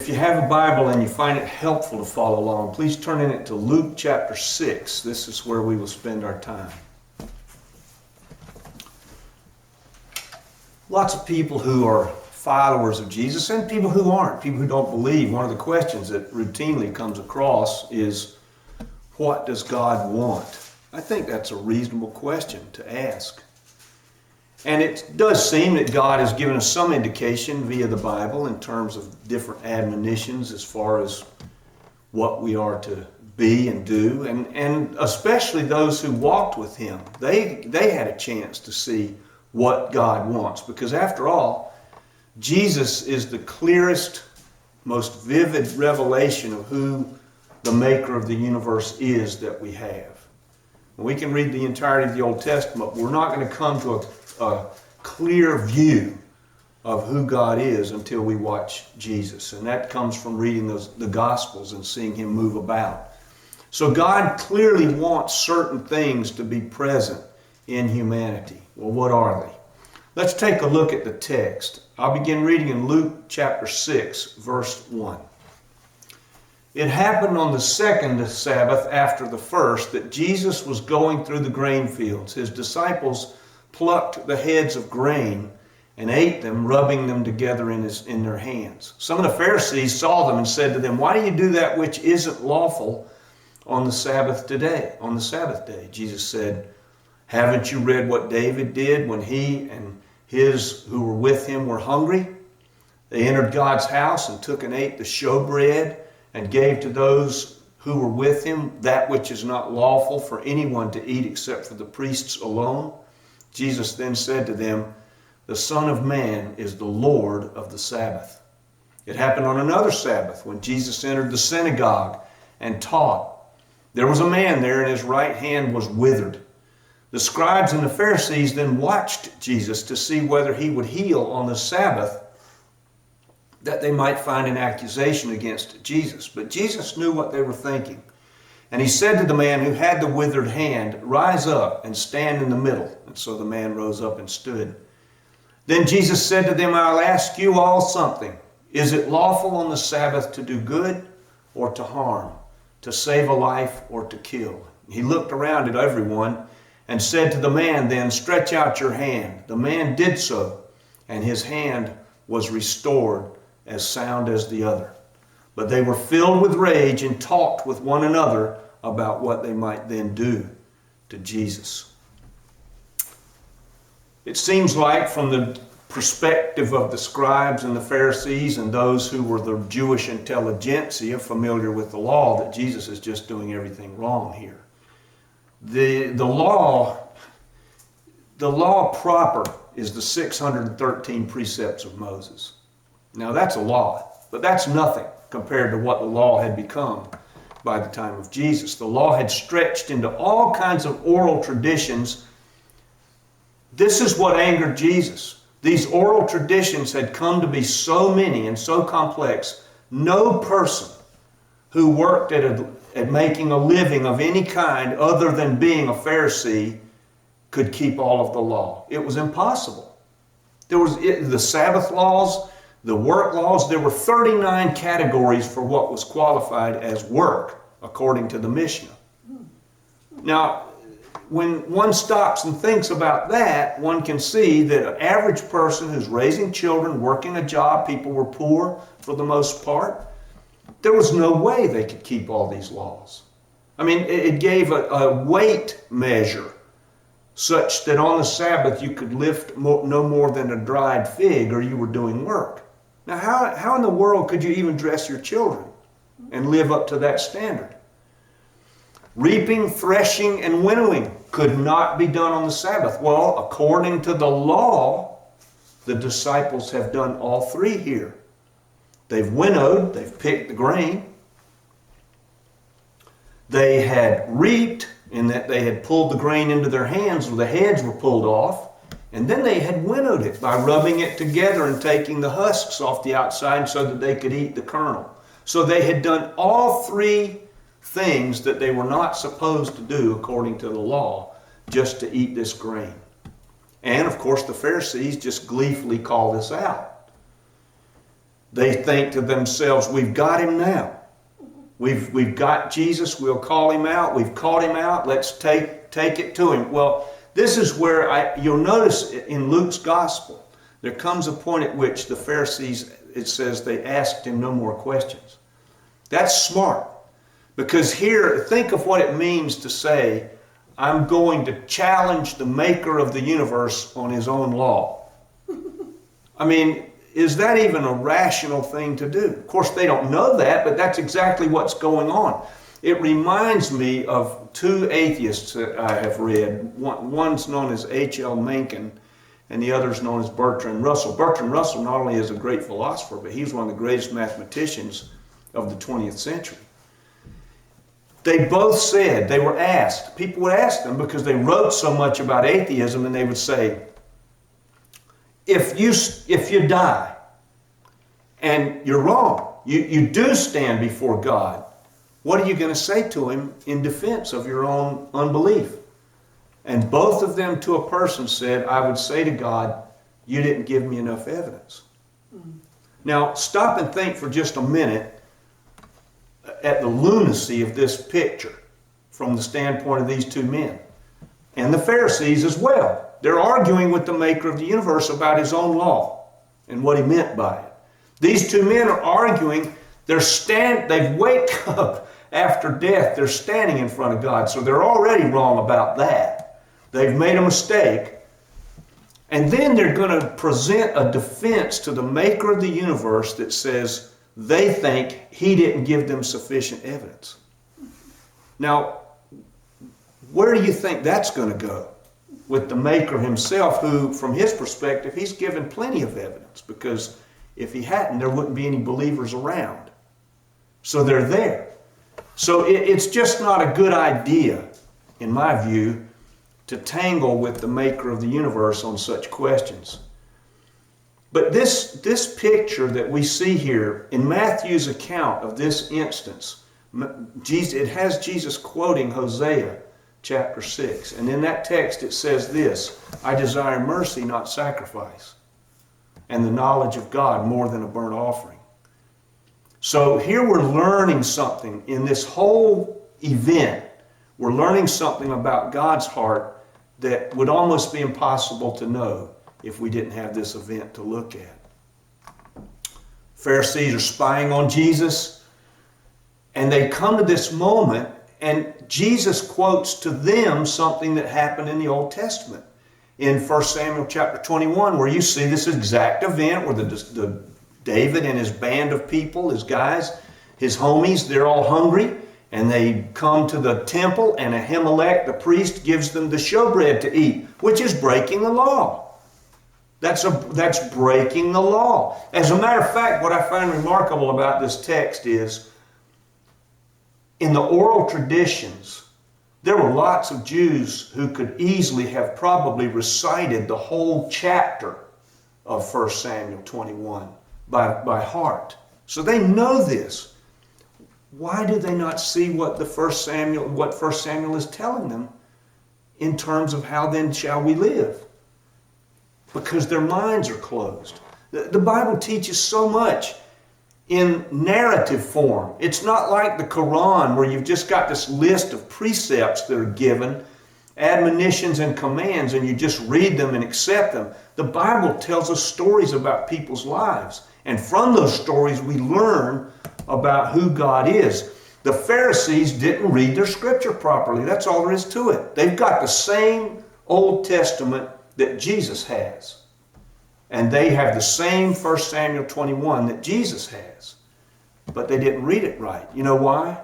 If you have a Bible and you find it helpful to follow along, please turn in it to Luke chapter 6. This is where we will spend our time. Lots of people who are followers of Jesus and people who aren't, people who don't believe, one of the questions that routinely comes across is, what does God want? I think that's a reasonable question to ask. And it does seem that God has given us some indication via the Bible in terms of different admonitions as far as what we are to be and do, and especially those who walked with Him. They had a chance to see what God wants, because after all, Jesus is the clearest, most vivid revelation of who the maker of the universe is that we have. We can read the entirety of the Old Testament, but we're not going to come to a clear view of who God is until we watch Jesus. And that comes from reading the Gospels and seeing Him move about. So God clearly wants certain things to be present in humanity. Well, what are they? Let's take a look at the text. I'll begin reading in Luke chapter 6, verse 1. It happened on the second Sabbath after the first that Jesus was going through the grain fields. His disciples plucked the heads of grain and ate them, rubbing them together in their hands. Some of the Pharisees saw them and said to them, "Why do you do that which isn't lawful on the Sabbath day?" Jesus said, "Haven't you read what David did when he and his who were with him were hungry? They entered God's house and took and ate the showbread and gave to those who were with him that which is not lawful for anyone to eat except for the priests alone." Jesus then said to them, "The Son of Man is the Lord of the Sabbath." It happened on another Sabbath when Jesus entered the synagogue and taught. There was a man there, and his right hand was withered. The scribes and the Pharisees then watched Jesus to see whether he would heal on the Sabbath, that they might find an accusation against Jesus. But Jesus knew what they were thinking. And he said to the man who had the withered hand, "Rise up and stand in the middle." And so the man rose up and stood. Then Jesus said to them, "I'll ask you all something. Is it lawful on the Sabbath to do good or to harm, to save a life or to kill?" He looked around at everyone and said to the man then, "Stretch out your hand." The man did so, and his hand was restored as sound as the other. But they were filled with rage and talked with one another about what they might then do to Jesus. It seems like from the perspective of the scribes and the Pharisees and those who were the Jewish intelligentsia familiar with the law, that Jesus is just doing everything wrong here. The law proper is the 613 precepts of Moses. Now that's a lot, but that's nothing compared to what the law had become by the time of Jesus. The law had stretched into all kinds of oral traditions. This is what angered Jesus. These oral traditions had come to be so many and so complex, no person who worked at making a living of any kind other than being a Pharisee could keep all of the law. It was impossible. There was the Sabbath laws, the work laws. There were 39 categories for what was qualified as work, according to the Mishnah. Now, when one stops and thinks about that, one can see that an average person who's raising children, working a job, people were poor for the most part, there was no way they could keep all these laws. I mean, it gave a weight measure such that on the Sabbath you could lift no more than a dried fig or you were doing work. Now, how in the world could you even dress your children and live up to that standard? Reaping, threshing, and winnowing could not be done on the Sabbath. Well, according to the law, the disciples have done all three here. They've winnowed, they've picked the grain. They had reaped in that they had pulled the grain into their hands where the heads were pulled off. And then they had winnowed it by rubbing it together and taking the husks off the outside so that they could eat the kernel. So they had done all three things that they were not supposed to do according to the law, just to eat this grain. And of course the Pharisees just gleefully call this out. They think to themselves, we've got him now. We've got Jesus, we'll call him out, we've caught him out, let's take it to him. Well, this is where you'll notice in Luke's gospel, there comes a point at which the Pharisees, it says, they asked him no more questions. That's smart. Because here, think of what it means to say, I'm going to challenge the maker of the universe on his own law. I mean, is that even a rational thing to do? Of course, they don't know that, but that's exactly what's going on. It reminds me of two atheists that I have read. One's known as H.L. Mencken, and the other's known as Bertrand Russell. Bertrand Russell not only is a great philosopher, but he's one of the greatest mathematicians of the 20th century. They both said, they were asked, people would ask them because they wrote so much about atheism, and they would say, if you die and you're wrong, you do stand before God, what are you going to say to him in defense of your own unbelief? And both of them to a person said, I would say to God, you didn't give me enough evidence. Mm-hmm. Now, stop and think for just a minute at the lunacy of this picture from the standpoint of these two men. And the Pharisees as well. They're arguing with the maker of the universe about his own law and what he meant by it. These two men are arguing. They wake up after death. They're standing in front of God. So they're already wrong about that. They've made a mistake. And then they're going to present a defense to the maker of the universe that says they think he didn't give them sufficient evidence. Now, where do you think that's going to go? With the maker himself, who, from his perspective, he's given plenty of evidence, because if he hadn't, there wouldn't be any believers around. So they're there. So it's just not a good idea, in my view, to tangle with the maker of the universe on such questions. But this picture that we see here in Matthew's account of this instance, it has Jesus quoting Hosea chapter 6. And in that text it says this, I desire mercy, not sacrifice, and the knowledge of God more than a burnt offering. So here we're learning something in this whole event. We're learning something about God's heart that would almost be impossible to know if we didn't have this event to look at. Pharisees are spying on Jesus, and they come to this moment, and Jesus quotes to them something that happened in the Old Testament. In 1 Samuel chapter 21, where you see this exact event where the David and his band of people, his guys, his homies, they're all hungry, and they come to the temple, and Ahimelech, the priest, gives them the showbread to eat, which is breaking the law. That's breaking the law. As a matter of fact, what I find remarkable about this text is, in the oral traditions, there were lots of Jews who could easily have probably recited the whole chapter of 1 Samuel 21 by heart. So they know this. Why do they not see what 1 Samuel is telling them in terms of how then shall we live? Because their minds are closed. The Bible teaches so much in narrative form. It's not like the Quran, where you've just got this list of precepts that are given, admonitions and commands, and you just read them and accept them. The Bible tells us stories about people's lives. And from those stories, we learn about who God is. The Pharisees didn't read their scripture properly. That's all there is to it. They've got the same Old Testament that Jesus has. And they have the same 1 Samuel 21 that Jesus has. But they didn't read it right. You know why?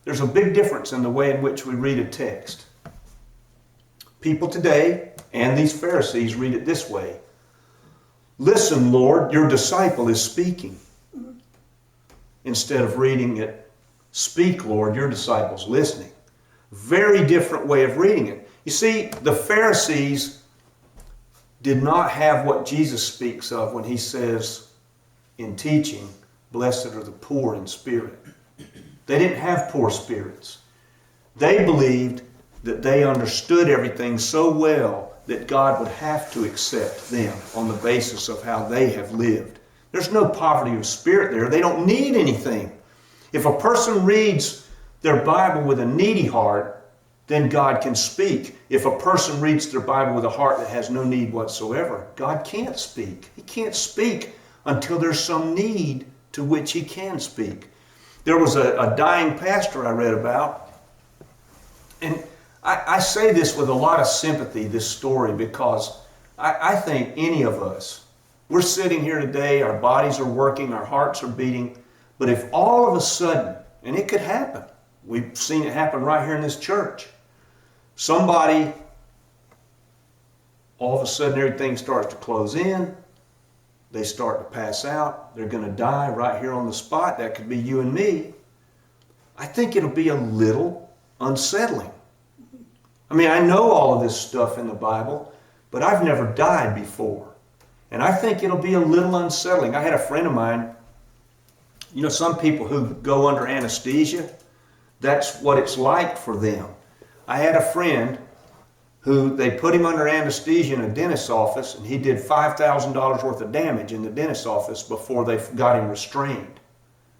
There's a big difference in the way in which we read a text. People today, and these Pharisees, read it this way. Listen, Lord, your disciple is speaking. Instead of reading it, speak, Lord, your disciple's listening. Very different way of reading it. You see, the Pharisees did not have what Jesus speaks of when he says in teaching, blessed are the poor in spirit. They didn't have poor spirits. They believed that they understood everything so well that God would have to accept them on the basis of how they have lived. There's no poverty of spirit there. They don't need anything. If a person reads their Bible with a needy heart, then God can speak. If a person reads their Bible with a heart that has no need whatsoever, God can't speak. He can't speak until there's some need to which he can speak. There was a dying pastor I read about, and I say this with a lot of sympathy, this story, because I think any of us, we're sitting here today, our bodies are working, our hearts are beating, but if all of a sudden, and it could happen, we've seen it happen right here in this church, somebody, all of a sudden everything starts to close in, they start to pass out, they're going to die right here on the spot. That could be you and me. I think it'll be a little unsettling. I mean, I know all of this stuff in the Bible, but I've never died before. And I think it'll be a little unsettling. I had a friend of mine, you know, some people who go under anesthesia, that's what it's like for them. I had a friend who they put him under anesthesia in a dentist's office, and he did $5,000 worth of damage in the dentist's office before they got him restrained,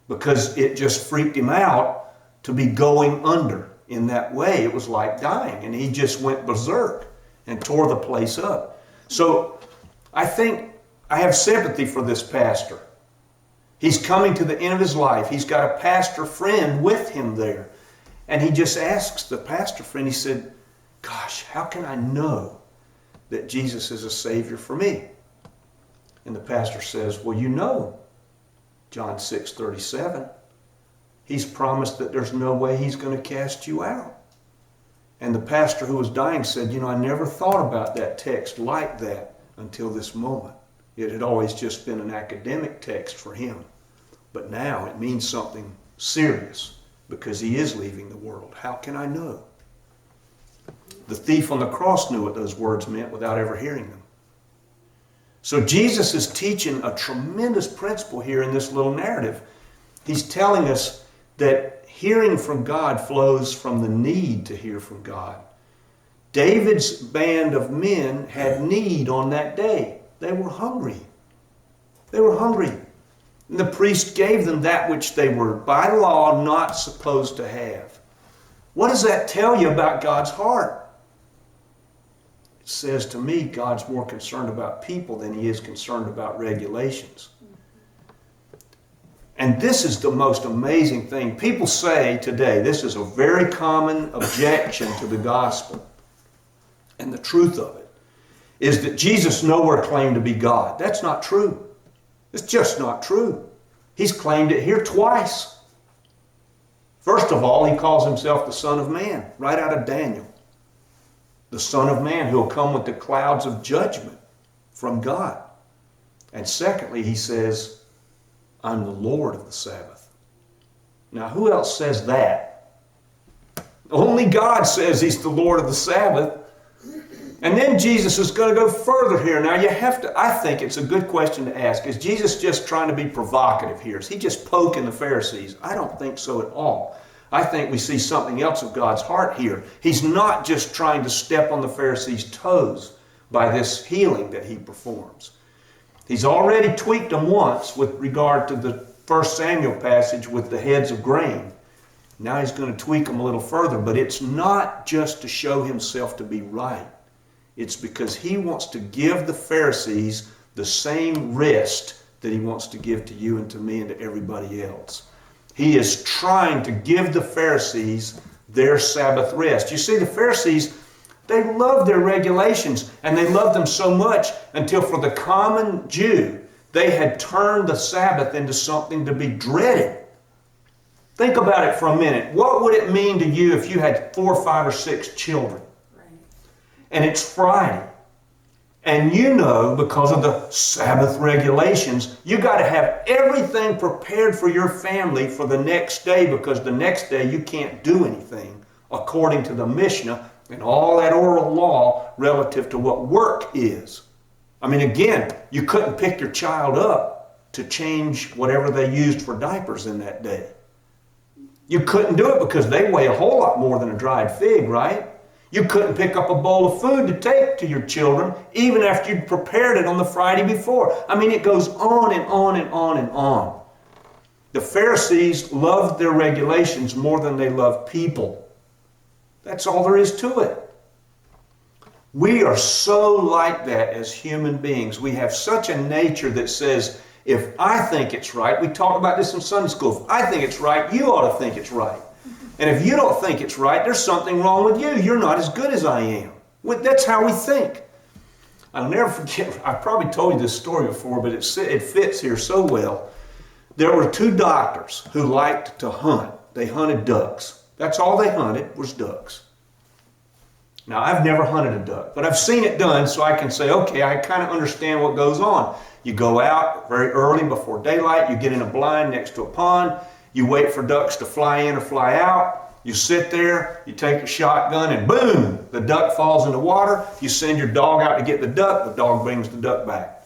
because it just freaked him out to be going under in that way. It was like dying, and he just went berserk and tore the place up. So I think I have sympathy for this pastor. He's coming to the end of his life. He's got a pastor friend with him there. And he just asks the pastor friend, he said, gosh, how can I know that Jesus is a Savior for me? And the pastor says, well, you know, John 6:37, he's promised that there's no way he's going to cast you out. And the pastor who was dying said, you know, I never thought about that text like that until this moment. It had always just been an academic text for him. But now it means something serious because he is leaving the world. How can I know? The thief on the cross knew what those words meant without ever hearing them. So Jesus is teaching a tremendous principle here in this little narrative. He's telling us that hearing from God flows from the need to hear from God. David's band of men had need on that day. They were hungry. They were hungry. And the priest gave them that which they were by law not supposed to have. What does that tell you about God's heart? It says to me, God's more concerned about people than he is concerned about regulations. And this is the most amazing thing. People say today, this is a very common objection to the gospel. And the truth of it is that Jesus nowhere claimed to be God. That's not true. It's just not true. He's claimed it here twice. First of all, he calls himself the Son of Man, right out of Daniel. The Son of Man who will come with the clouds of judgment from God. And secondly, he says, I'm the Lord of the Sabbath. Now, who else says that? Only God says he's the Lord of the Sabbath. And then Jesus is going to go further here. Now you have to, I think it's a good question to ask. Is Jesus just trying to be provocative here? Is he just poking the Pharisees? I don't think so at all. I think we see something else of God's heart here. He's not just trying to step on the Pharisees' toes by this healing that he performs. He's already tweaked them once with regard to the 1 Samuel passage with the heads of grain. Now he's going to tweak them a little further, but it's not just to show himself to be right. It's because he wants to give the Pharisees the same rest that he wants to give to you and to me and to everybody else. He is trying to give the Pharisees their Sabbath rest. You see, the Pharisees, they loved their regulations, and they loved them so much until for the common Jew, they had turned the Sabbath into something to be dreaded. Think about it for a minute. What would it mean to you if you had 4, 5, or 6 children? And it's Friday. And you know, because of the Sabbath regulations, you got to have everything prepared for your family for the next day, because the next day you can't do anything according to the Mishnah and all that oral law relative to what work is. I mean, again, you couldn't pick your child up to change whatever they used for diapers in that day. You couldn't do it because they weigh a whole lot more than a dried fig, right? You couldn't pick up a bowl of food to take to your children even after you'd prepared it on the Friday before. I mean, it goes on and on and on and on. The Pharisees loved their regulations more than they loved people. That's all there is to it. We are so like that as human beings. We have such a nature that says, if I think it's right, we talk about this in Sunday school, if I think it's right, you ought to think it's right. And if you don't think it's right, there's something wrong with you. You're not as good as I am. That's how we think. I'll never forget, I probably told you this story before, but it fits here so well. There were two doctors who liked to hunt. They hunted ducks. That's all they hunted was ducks. Now, I've never hunted a duck, but I've seen it done, so I can say, okay, I kind of understand what goes on. You go out very early before daylight, you get in a blind next to a pond, you wait for ducks to fly in or fly out, you sit there, you take a shotgun, and boom, the duck falls in the water. You send your dog out to get the dog brings the duck back.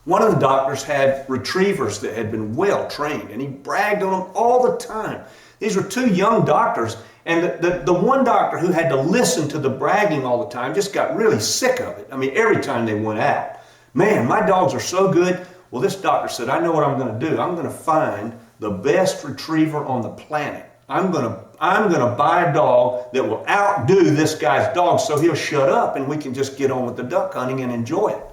One of the doctors had retrievers that had been well trained, and he bragged on them all the time. These were two young doctors, and the one doctor who had to listen to the bragging all the time just got really sick of it. I mean, every time they went out. Man, my dogs are so good. Well, this doctor said, I know what I'm going to do. I'm going to find the best retriever on the planet. I'm going to buy a dog that will outdo this guy's dog so he'll shut up and we can just get on with the duck hunting and enjoy it.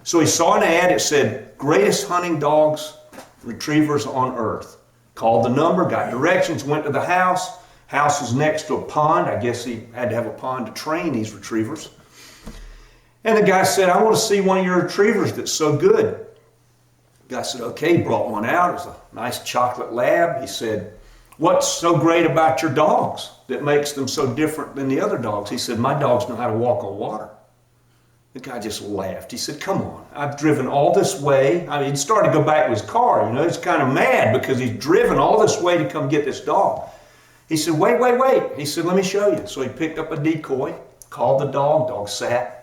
So he saw an ad. It said, greatest hunting dogs, retrievers on earth. Called the number, got directions, went to the house. House was next to a pond. I guess he had to have a pond to train these retrievers. And the guy said, I want to see one of your retrievers that's so good. The guy said, okay, he brought one out. It was a nice chocolate lab. He said, what's so great about your dogs that makes them so different than the other dogs? He said, my dogs know how to walk on water. The guy just laughed. He said, come on, I've driven all this way. I mean, he started to go back to his car. You know, he's kind of mad because he's driven all this way to come get this dog. He said, wait. He said, let me show you. So he picked up a decoy, called the dog sat,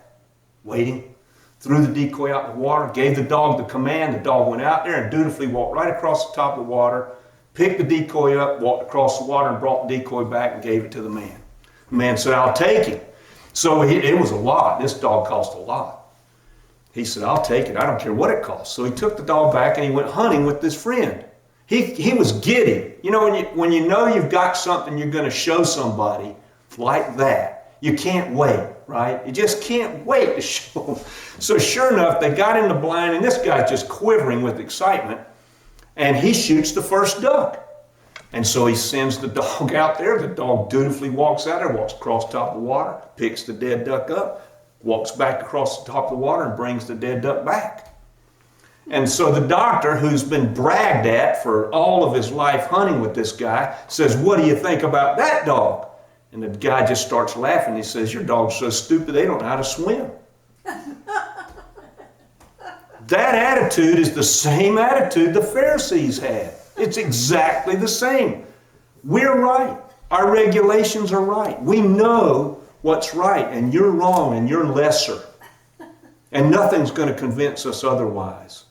waiting, threw the decoy out in the water, gave the dog the command. The dog went out there and dutifully walked right across the top of the water, picked the decoy up, walked across the water and brought the decoy back and gave it to the man. The man said, I'll take him. So it was a lot. This dog cost a lot. He said, I'll take it. I don't care what it costs. So he took the dog back and he went hunting with this friend. He was giddy. You know, when you know you've got something you're going to show somebody like that, you can't wait, right? You just can't wait to show them. So sure enough, they got in the blind and this guy's just quivering with excitement and he shoots the first duck. And so he sends the dog out there. The dog dutifully walks out there, walks across the top of the water, picks the dead duck up, walks back across the top of the water and brings the dead duck back. And so the doctor, who's been bragged at for all of his life hunting with this guy, says, what do you think about that dog? And the guy just starts laughing. He says, your dog's so stupid they don't know how to swim. That attitude is the same attitude the Pharisees had. It's exactly the same. We're right. Our regulations are right. We know what's right, and you're wrong, and you're lesser. And nothing's going to convince us otherwise.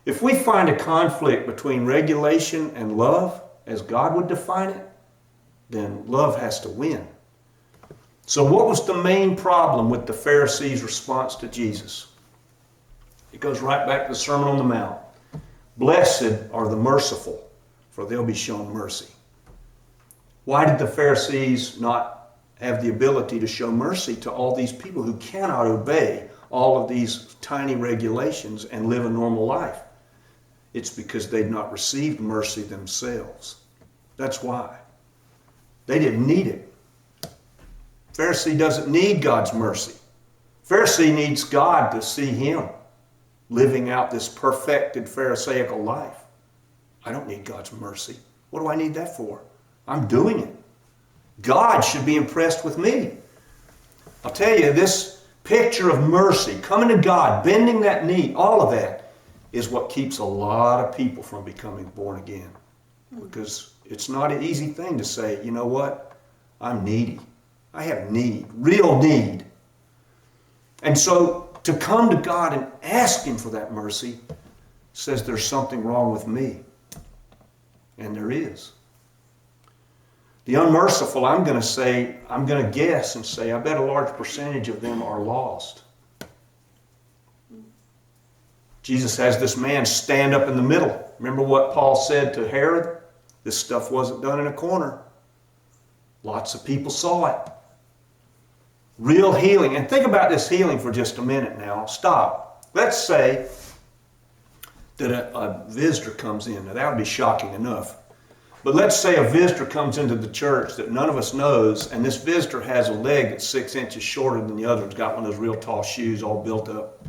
If we find a conflict between regulation and love, as God would define it, then love has to win. So what was the main problem with the Pharisees' response to Jesus? It goes right back to the Sermon on the Mount. Blessed are the merciful, for they'll be shown mercy. Why did the Pharisees not have the ability to show mercy to all these people who cannot obey all of these tiny regulations and live a normal life? It's because they'd not received mercy themselves. That's why. They didn't need it. Pharisee doesn't need God's mercy. Pharisee needs God to see him living out this perfected Pharisaical life. I don't need God's mercy. What do I need that for? I'm doing it. God should be impressed with me. I'll tell you, this picture of mercy, coming to God, bending that knee, all of that is what keeps a lot of people from becoming born again. Because it's not an easy thing to say, you know what? I'm needy. I have need, real need. And so to come to God and ask Him for that mercy says there's something wrong with me. And there is. The unmerciful, I'm going to guess and say, I bet a large percentage of them are lost. Jesus has this man stand up in the middle. Remember what Paul said to Herod? This stuff wasn't done in a corner. Lots of people saw it. Real healing. And think about this healing for just a minute now. Stop. Let's say that a visitor comes in. Now that would be shocking enough. But let's say a visitor comes into the church that none of us knows, and this visitor has a leg that's 6 inches shorter than the other. It's got one of those real tall shoes all built up.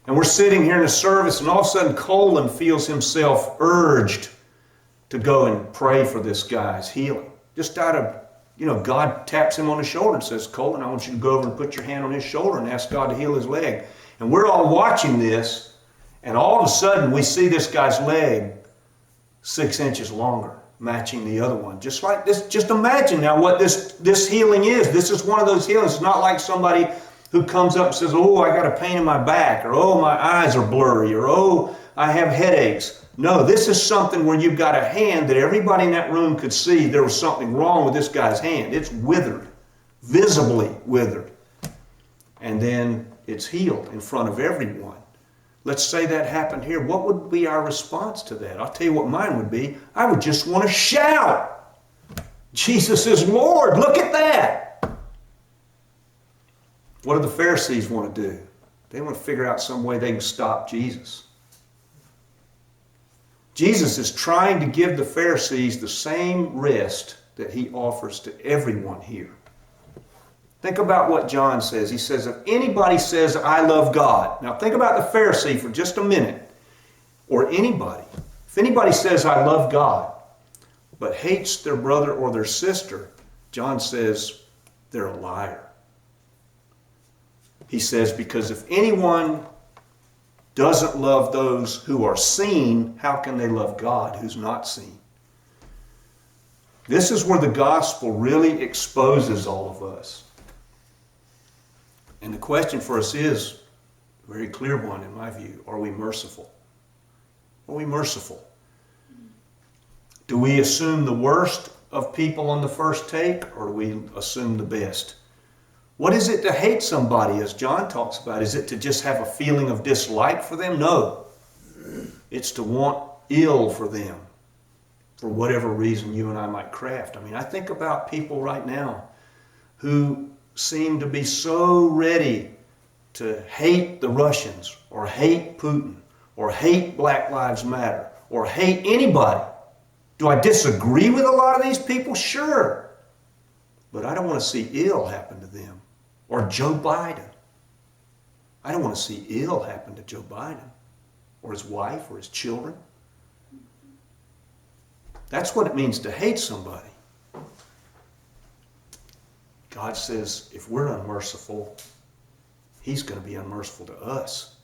And we're sitting here in the service, and all of a sudden Colin feels himself urged to go and pray for this guy's healing. Just out of, God taps him on the shoulder and says, Colin, I want you to go over and put your hand on his shoulder and ask God to heal his leg. And we're all watching this, and all of a sudden we see this guy's leg 6 inches longer, matching the other one. Just like this, just imagine now what this healing is. This is one of those healings. It's not like somebody who comes up and says, oh, I got a pain in my back, or oh, my eyes are blurry, or oh, I have headaches. No, this is something where you've got a hand that everybody in that room could see there was something wrong with this guy's hand. It's withered, visibly withered. And then it's healed in front of everyone. Let's say that happened here. What would be our response to that? I'll tell you what mine would be. I would just want to shout, Jesus is Lord. Look at that. What do the Pharisees want to do? They want to figure out some way they can stop Jesus. Jesus is trying to give the Pharisees the same rest that he offers to everyone here. Think about what John says. He says, if anybody says, I love God. Now think about the Pharisee for just a minute. Or anybody. If anybody says, I love God, but hates their brother or their sister, John says, they're a liar. He says, because if anyone doesn't love those who are seen, how can they love God who's not seen? This is where the gospel really exposes all of us. And the question for us is a very clear one in my view. Are we merciful? Are we merciful? Do we assume the worst of people on the first take, or do we assume the best? What is it to hate somebody, as John talks about? Is it to just have a feeling of dislike for them? No. It's to want ill for them, for whatever reason you and I might craft. I mean, I think about people right now who seem to be so ready to hate the Russians, or hate Putin, or hate Black Lives Matter, or hate anybody. Do I disagree with a lot of these people? Sure. But I don't want to see ill happen to them. Or Joe Biden. I don't want to see ill happen to Joe Biden, or his wife, or his children. That's what it means to hate somebody. God says if we're unmerciful, he's going to be unmerciful to us.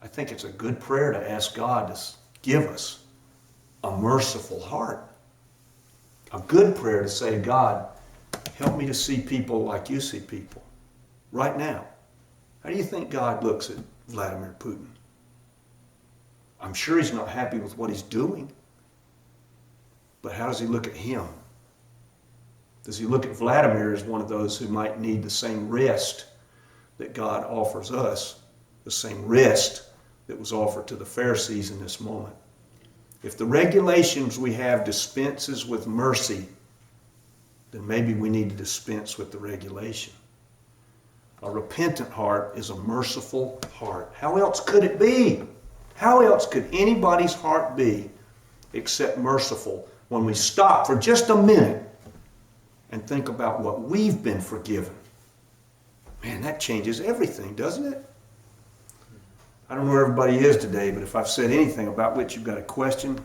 I think it's a good prayer to ask God to give us a merciful heart. A good prayer to say, God, help me to see people like you see people right now. How do you think God looks at Vladimir Putin? I'm sure he's not happy with what he's doing. But how does he look at him? Does he look at Vladimir as one of those who might need the same rest that God offers us, the same rest that was offered to the Pharisees in this moment? If the regulations we have dispenses with mercy, then maybe we need to dispense with the regulation. A repentant heart is a merciful heart. How else could it be? How else could anybody's heart be except merciful when we stop for just a minute and think about what we've been forgiven? Man, that changes everything, doesn't it? I don't know where everybody is today, but if I've said anything about which you've got a question,